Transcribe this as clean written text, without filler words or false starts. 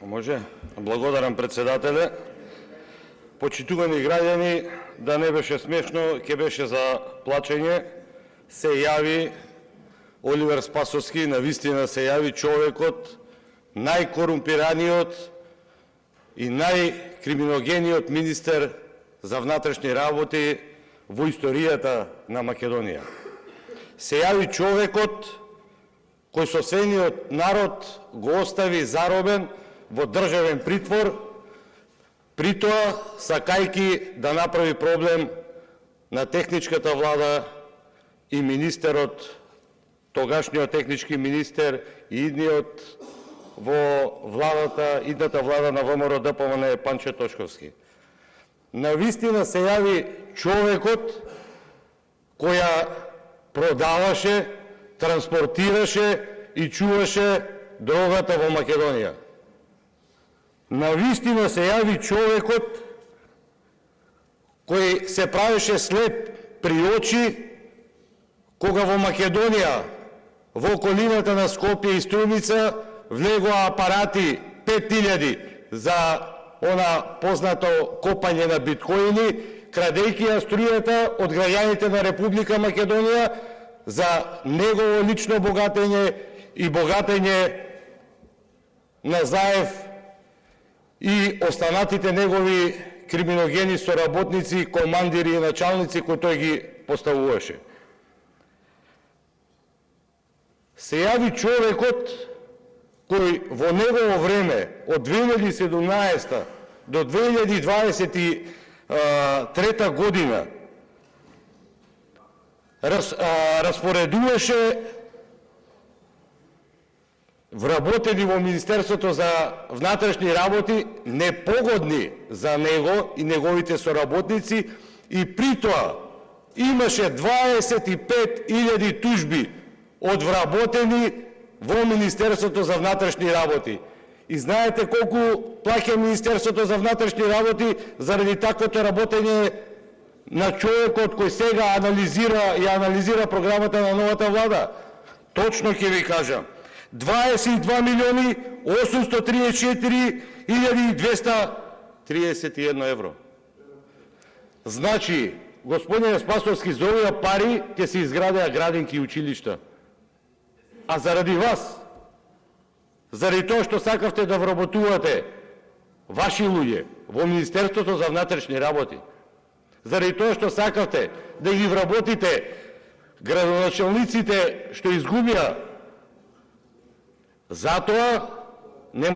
Може? Благодарам, председателе. Почитувани граѓани, да не беше смешно, ќе беше за плачење. Се јави Оливер Спасовски, навистина се јави човекот, најкорумпираниот и најкриминогениот министер за внатрешни работи во историјата на Македонија. Се јави човекот кој собствениот народ го остави заробен во државен притвор, притоа сакајки да направи проблем на техничката влада и министерот, тогашниот технички министер и идниот во владата, идната влада на ВМРО ДПМН Панче Тошковски. Навистина се јави човекот која продаваше, транспортираше и чуваше дрогата во Македонија. Навистина се јави човекот кој се правеше слеп при очи кога во Македонија, во околината на Скопје и Струјница, влегоа апарати 5000 за она познато копање на биткоини, крадејќи ја струјата од граѓаните на Република Македонија за негово лично богатење и богатење на Заев и останатите негови криминогени соработници, командири и началници кои тој ги поставуваше. Се јави човекот кој во негово време од 2017 до 2023 година распоредуваше вработени во Министерството за внатрешни работи непогодни за него и неговите соработници, и притоа имаше 25.000 тужби од вработени во Министерството за внатрешни работи. И знаете колку плаќа Министерството за внатрешни работи заради таквото работење на човекот кој сега анализира програмата на новата влада? Точно ќе ви кажам. 22.834.231 евро. Значи, господине Спасовски, за овие пари ќе се изградеа градинки и училишта. А заради вас, заради тоа што сакавте да вработувате ваши луѓе во Министерството за внатрешни работи, заради тоа што сакавте да ги вработите градоначалниците што изгубија, затоа не